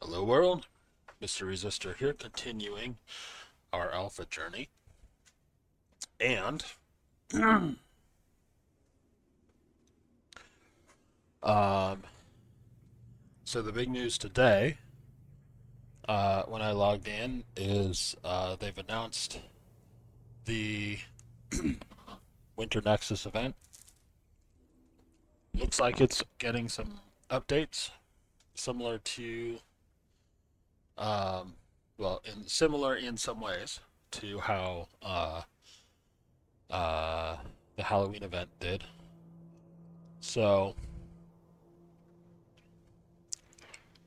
Hello world, Mr. Resistor here, continuing our alpha journey. And um, so the big news today, when I logged in, is they've announced the Winter Nexus event. Looks like it's getting some updates, similar to, um, similar in some ways to how uh, the Halloween event did. So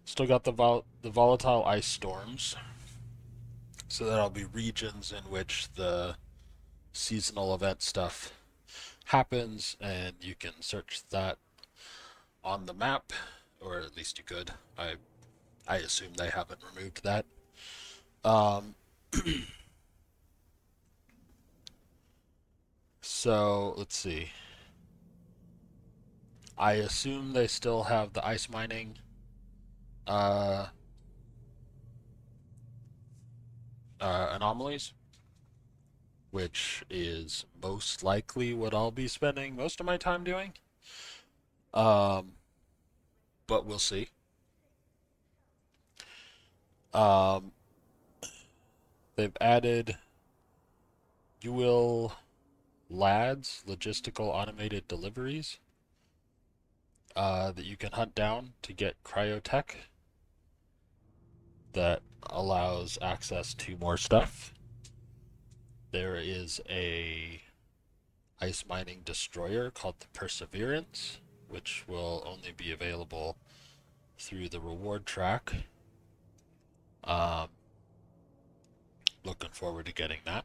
still got the volatile ice storms. So that'll be regions in which the seasonal event stuff happens, and you can search that on the map, or at least you could. I assume they haven't removed that. Um, so let's see. I assume they still have the ice mining uh, anomalies, which is most likely what I'll be spending most of my time doing. Um, but we'll see. Um, they've added UL LADs, logistical automated deliveries, that you can hunt down to get cryotech that allows access to more stuff. There is a ice mining destroyer called the Perseverance, which will only be available through the reward track. Um, Looking forward to getting that.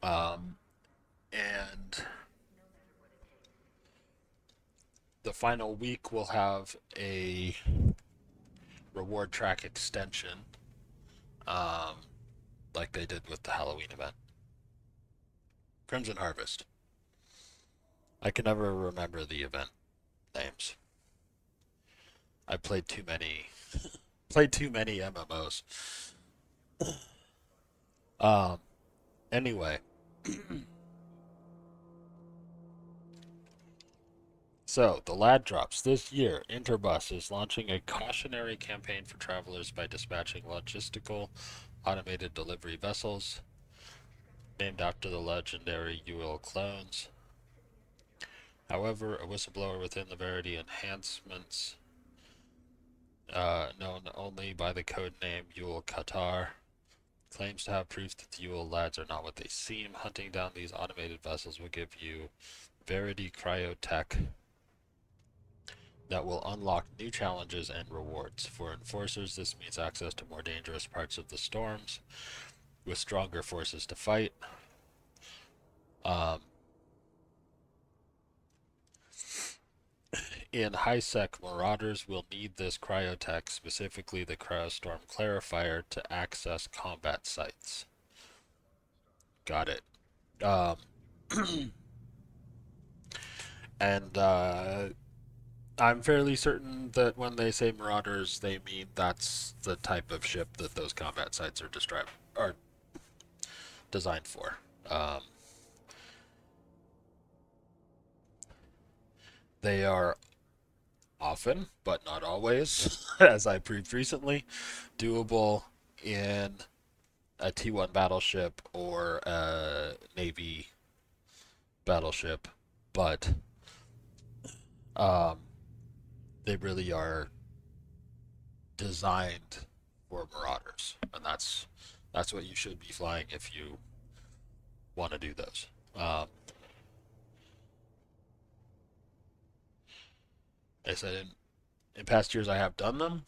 um, and the final week will have a reward track extension, um, like they did with the Halloween event. Crimson Harvest. I can never remember the event names. I played too many MMOs. Um, anyway, so the lad drops this year. Interbus is launching a cautionary campaign for travelers by dispatching logistical automated delivery vessels named after the legendary UL clones. However, a whistleblower within the Verity Enhancements, known only by the code name Yule Qatar, claims to have proof that the Yule lads are not what they seem. Hunting down these automated vessels will give you Verity Cryotech that will unlock new challenges and rewards. For enforcers, this means access to more dangerous parts of the storms with stronger forces to fight. Um, in high-sec Marauders will need this cryotech, specifically the Cryostorm Clarifier, to access combat sites. Got it. Um, and I'm fairly certain that when they say Marauders, they mean that's the type of ship that those combat sites are designed for. They are often, but not always, as I proved recently, doable in a T1 battleship or a Navy battleship, but um, they really are designed for Marauders, and that's what you should be flying if you want to do those. Um, I said in past years I have done them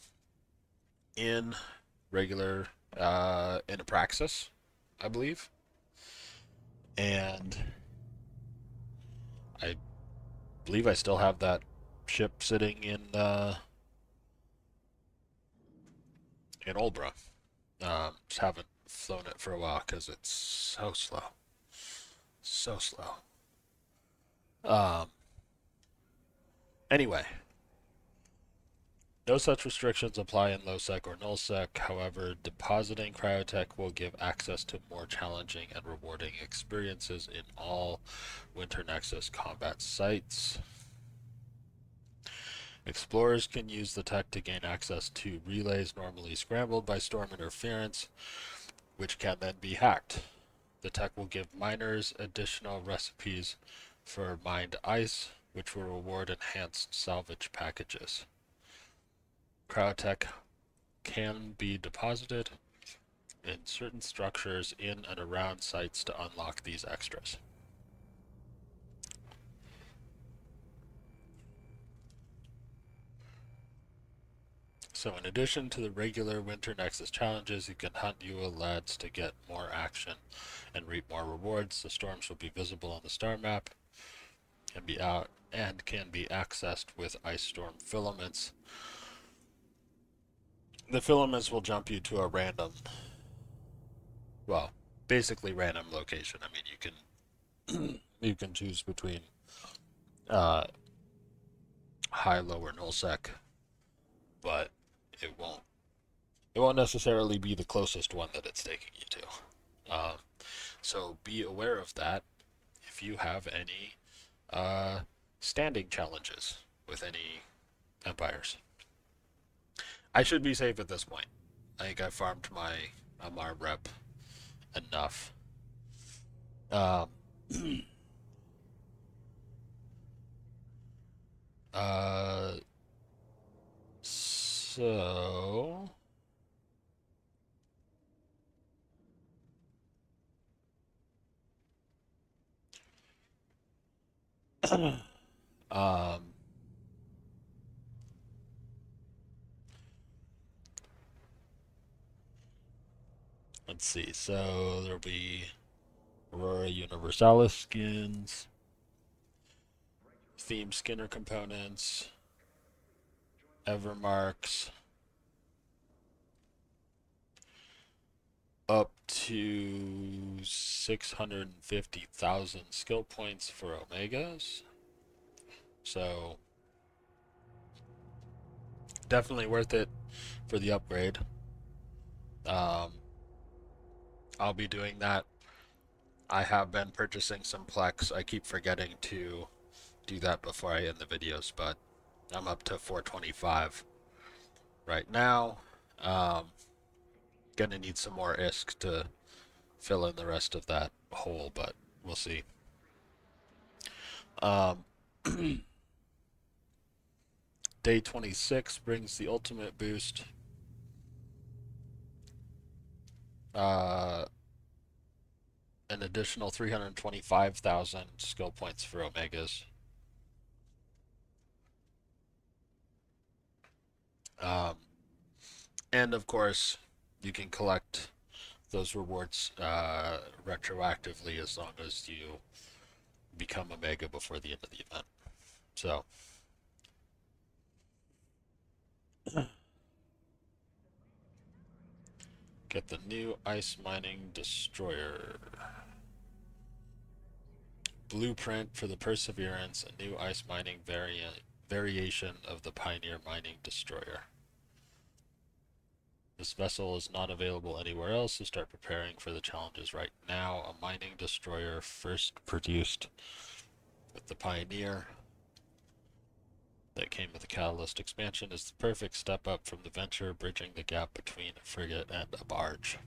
in regular in a Praxis, I believe, and I believe I still have that ship sitting in Olbra. Just haven't flown it for a while because it's so slow, so slow. Um, Anyway, no such restrictions apply in low-sec or null-sec. However, depositing Cryotech will give access to more challenging and rewarding experiences in all Winter Nexus combat sites. Explorers can use the tech to gain access to relays normally scrambled by storm interference, which can then be hacked. The tech will give miners additional recipes for mined ice, which will reward enhanced salvage packages. Cryotech can be deposited in certain structures in and around sites to unlock these extras. So in addition to the regular Winter Nexus challenges, you can hunt Yule lads to get more action and reap more rewards. The storms will be visible on the star map and can be accessed with ice storm filaments. The filaments will jump you to a random, well, basically random location. I mean, you can choose between high, low, or nullsec, but it won't necessarily be the closest one that it's taking you to. So be aware of that if you have any standing challenges with any empires. I should be safe at this point. I think I farmed my Amar rep enough. Um, uh, so um, let's see. So there'll be Aurora Universalis skins, theme skinner components, Evermarks, up to 650,000 skill points for Omegas. So definitely worth it for the upgrade. I'll be doing that. I have been purchasing some Plex. I keep forgetting to do that before I end the videos, but I'm up to 425 right now. Gonna need some more ISK to fill in the rest of that hole, but we'll see. Day 26 brings the ultimate boost. An additional 325,000 skill points for Omegas. And of course, you can collect those rewards retroactively as long as you become Omega before the end of the event. So, get the new Ice Mining Destroyer. Blueprint for the Perseverance, a new ice mining variation of the Pioneer Mining Destroyer. This vessel is not available anywhere else, so start preparing for the challenges right now. A mining destroyer first produced with the Pioneer that came with the Catalyst expansion is the perfect step up from the Venture, bridging the gap between a frigate and a barge.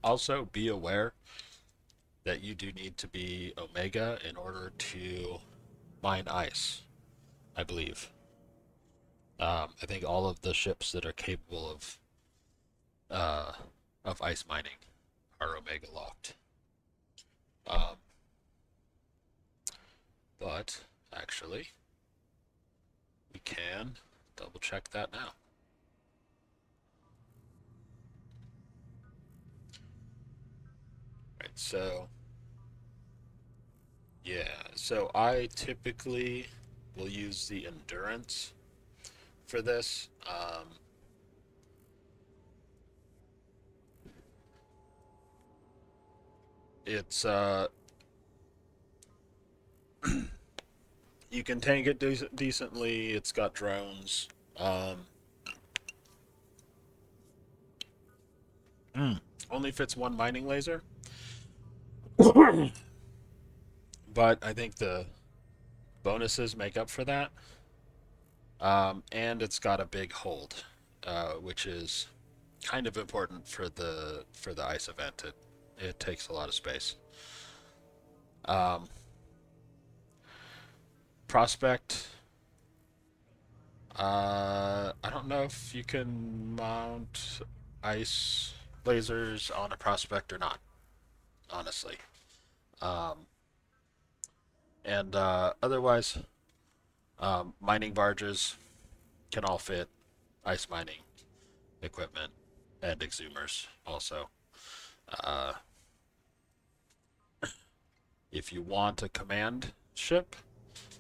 Also, be aware that you do need to be Omega in order to mine ice, I believe. I think all of the ships that are capable of ice mining are Omega locked. But actually, we can double check that now. Right, so yeah, so I typically will use the endurance for this. It's You can tank it decently. It's got drones. Um, Only fits one mining laser, but I think the bonuses make up for that. And it's got a big hold, which is kind of important for the ice event. It takes a lot of space. Um, Prospect. I don't know if you can mount ice lasers on a prospect or not. Honestly. Um, and otherwise, mining barges can all fit ice mining equipment and exhumers also. Uh, if you want a command ship,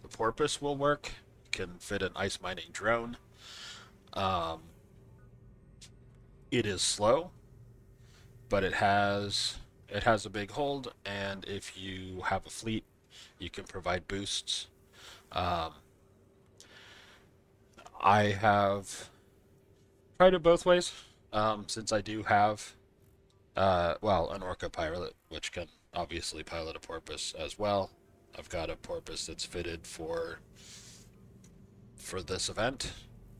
the Porpoise will work. Can fit an ice mining drone. Um, it is slow, but it has a big hold, and if you have a fleet, you can provide boosts. Um, I have tried it both ways, since I do have an Orca pilot, which can obviously pilot a Porpoise as well. I've got a Porpoise that's fitted for this event,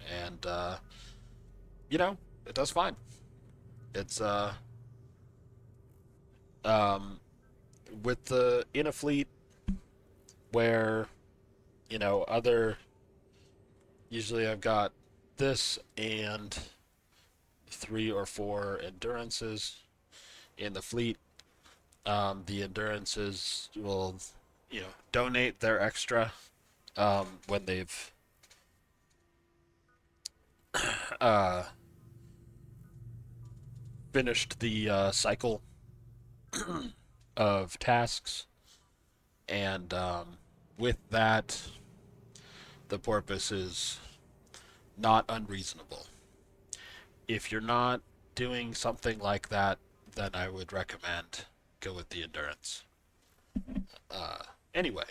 and it does fine. It's um, with the in a fleet where other usually I've got this and 3 or 4 endurances in the fleet. The endurances will donate their extra when they've uh, finished the cycle of tasks, and with that, the Porpoise is not unreasonable. If you're not doing something like that, then I would recommend go with the endurance. Uh, anyway,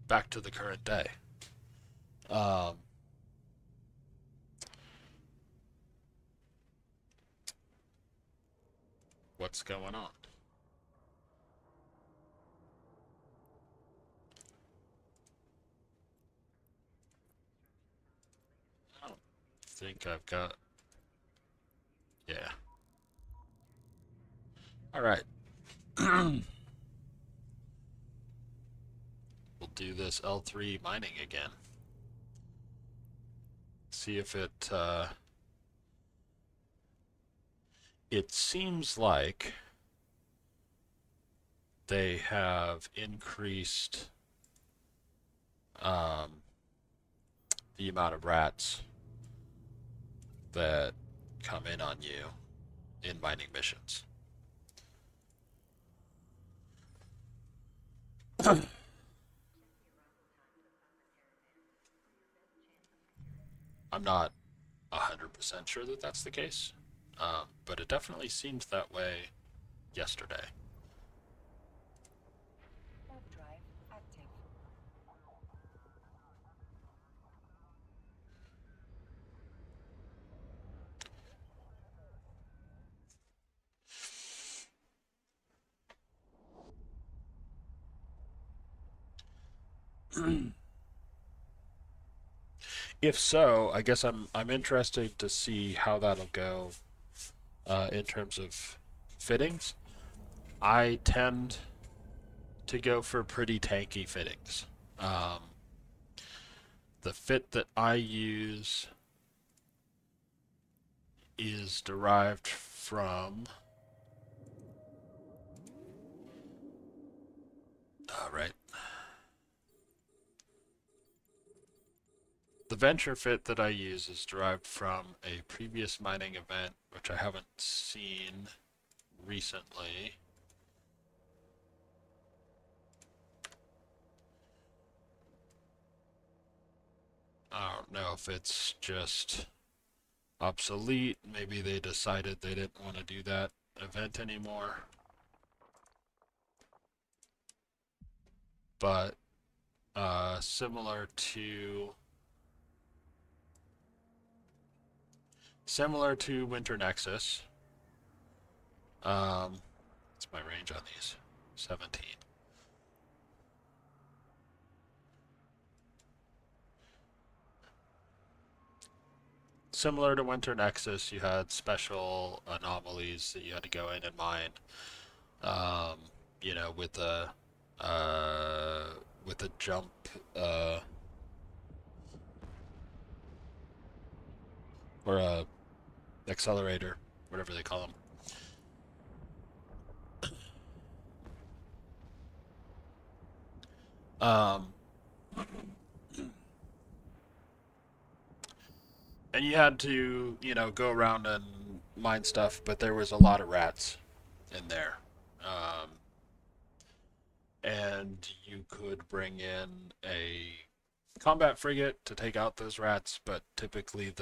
back to the current day. Um, what's going on? I don't think I've got. Yeah. All right. We'll do this L3 mining again. See if it seems like they have increased um, the amount of rats that come in on you in mining missions. I'm not 100% sure that that's the case, but it definitely seemed that way yesterday. If so, I guess I'm interested to see how that'll go in terms of fittings. I tend to go for pretty tanky fittings. Um, the fit that I use is derived from. Right. The venture fit that I use is derived from a previous mining event, which I haven't seen recently. I don't know if it's just obsolete. Maybe they decided they didn't want to do that event anymore. but similar to Winter Nexus. What's my range on these? 17. Similar to Winter Nexus, you had special anomalies that you had to go in and mine. Um, you know, uh, with a jump, or a accelerator, whatever they call them. Um, and you had to, go around and mine stuff, but there was a lot of rats in there. Um, and you could bring in a combat frigate to take out those rats, but typically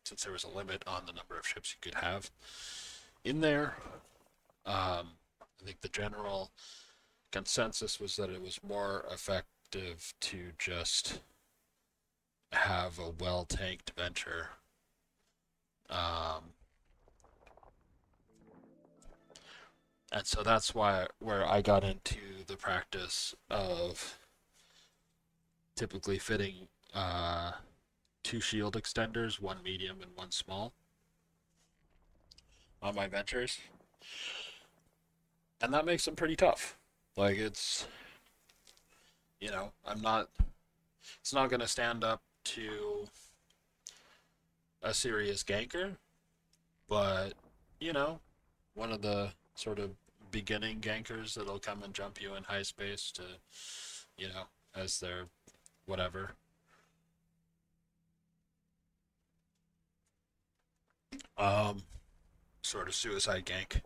since there was a limit on the number of ships you could have in there, I think the general consensus was that it was more effective to just have a well-tanked venture. Um, and so that's where I got into the practice of typically fitting two shield extenders, one medium and one small, on my ventures, and that makes them pretty tough. Like I'm not. It's not going to stand up to a serious ganker, but you know, one of the sort of beginning gankers that'll come and jump you in high space to, as their whatever. Um, Sort of suicide gank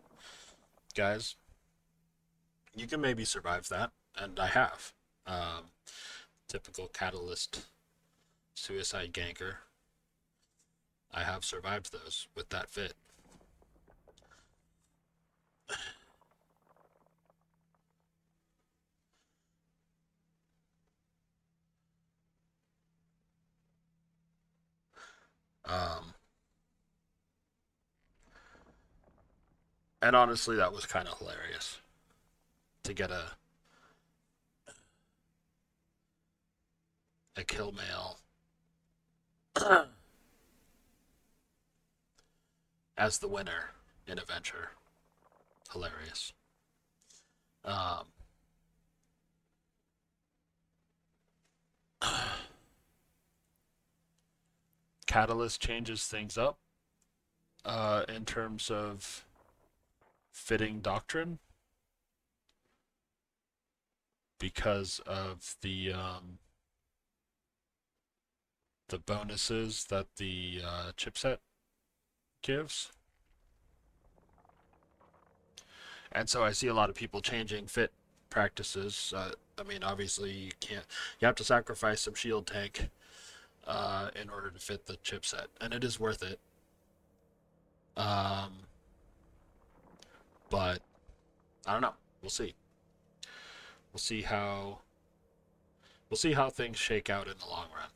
guys. You can maybe survive that, and I have. Um, Typical catalyst suicide ganker. I have survived those with that fit. Um, and honestly, that was kind of hilarious to get a kill mail as the winner in a venture. Hilarious. Um, Catalyst changes things up in terms of fitting doctrine because of the bonuses that the chipset gives. And so I see a lot of people changing fit practices. I mean, obviously you can't. You have to sacrifice some shield tank in order to fit the chipset, and it is worth it. Um, but I don't know. We'll see. We'll see how we'll see how things shake out in the long run.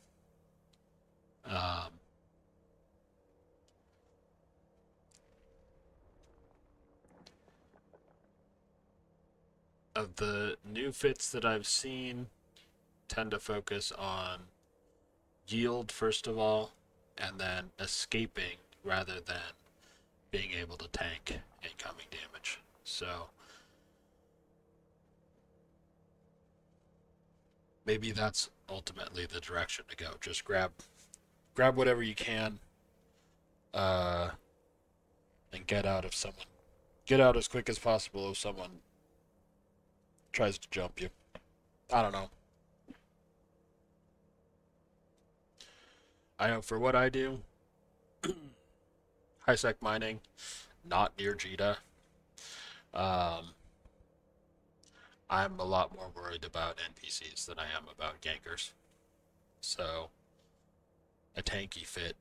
Of the new fits that I've seen, tend to focus on yield first of all, and then escaping rather than being able to tank incoming damage. So maybe that's ultimately the direction to go. Just grab whatever you can, uh, and get out as quick as possible if someone tries to jump you. I don't know. I know for what I do, high sec mining, not near Jita. Um, I'm a lot more worried about NPCs than I am about gankers. So a tanky fit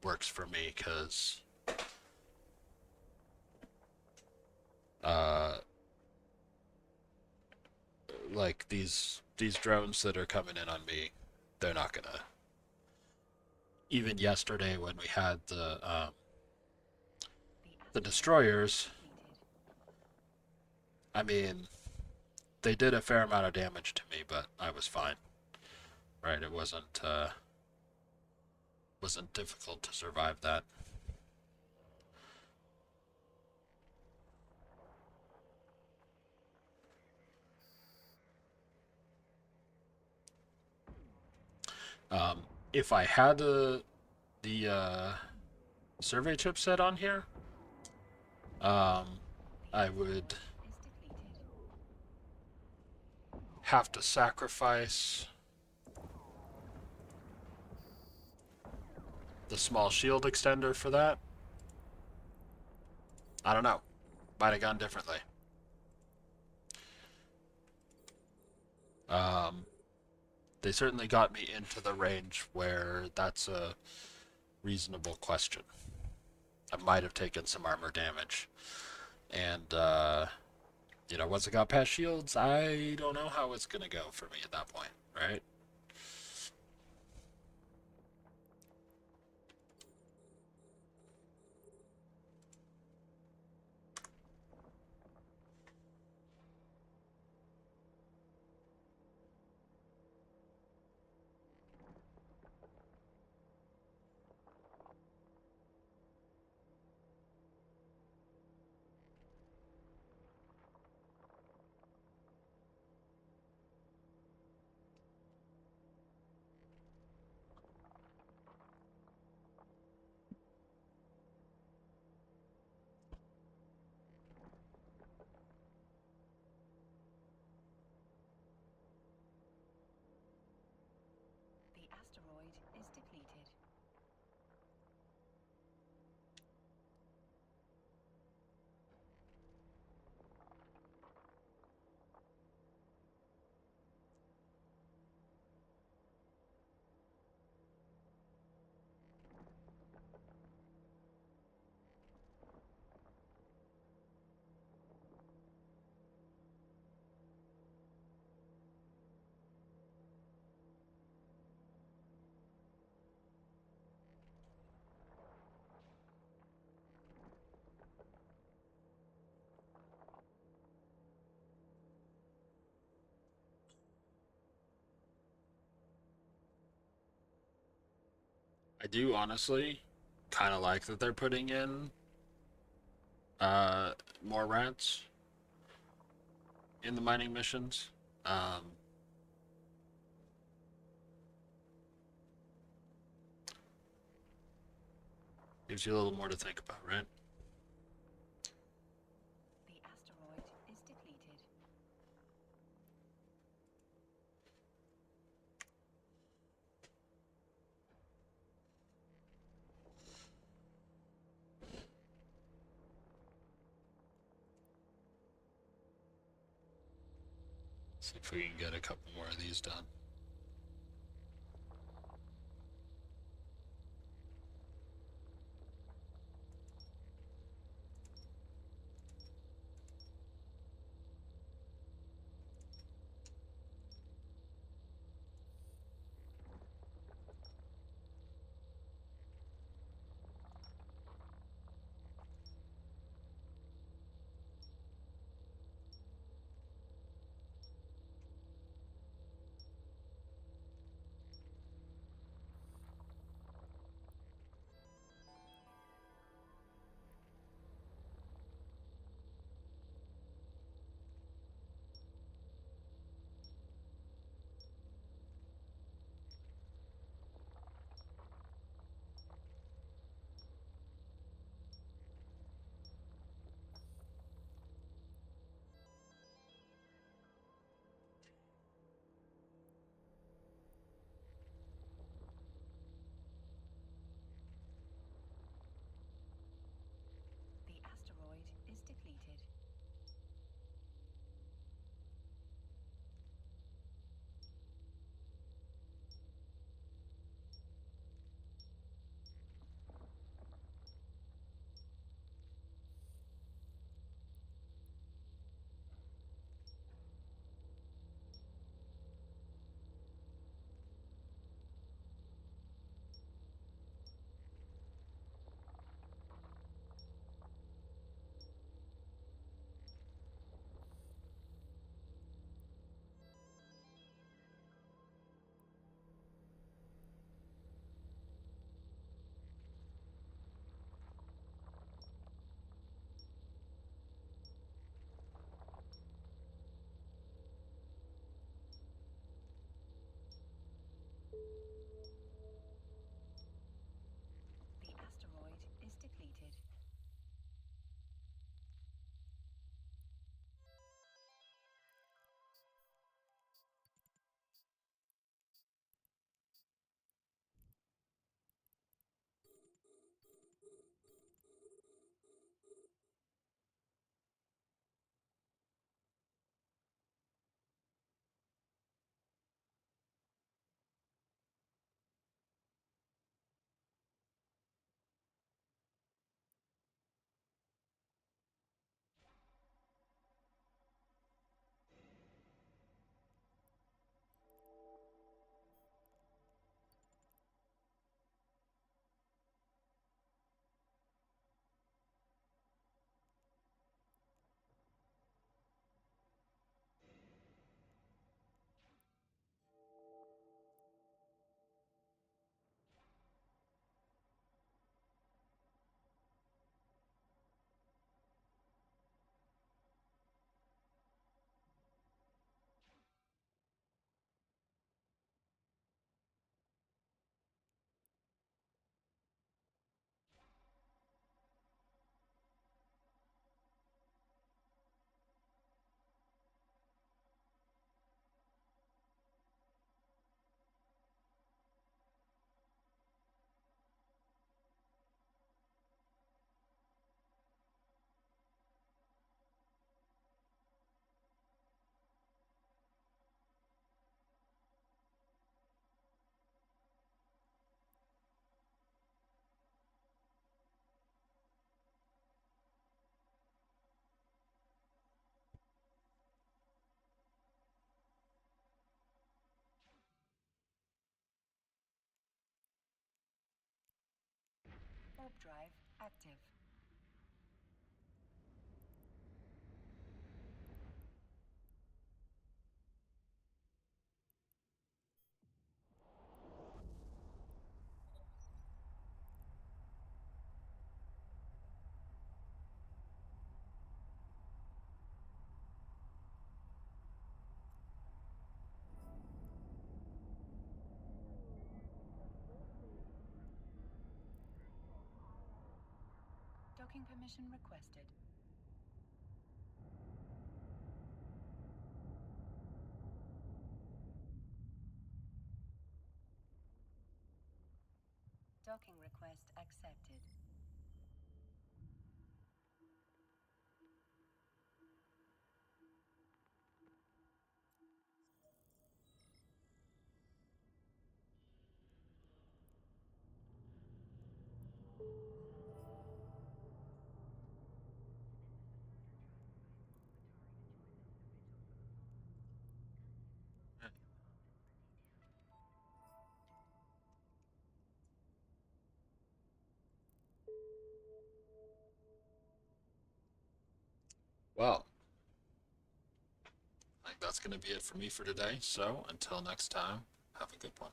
works for me because uh, like these drones that are coming in on me, they're not gonna. Even yesterday when we had the destroyers, I mean, they did a fair amount of damage to me, but I was fine. Right? It wasn't difficult to survive that. If I had the survey chipset on here, I would have to sacrifice the small shield extender for that. I don't know. Might have gone differently. They certainly got me into the range where that's a reasonable question. I might have taken some armor damage. And, once I got past shields, I don't know how it's going to go for me at that point, right? The asteroid is depleted. I do honestly kind of like that they're putting in more rats in the mining missions. Gives you a little more to think about, right? The asteroid is depleted. See if we can get a couple more of these done. Warp drive active. Docking permission requested. Docking request accepted. Well, I think that's going to be it for me for today. So until next time, have a good one.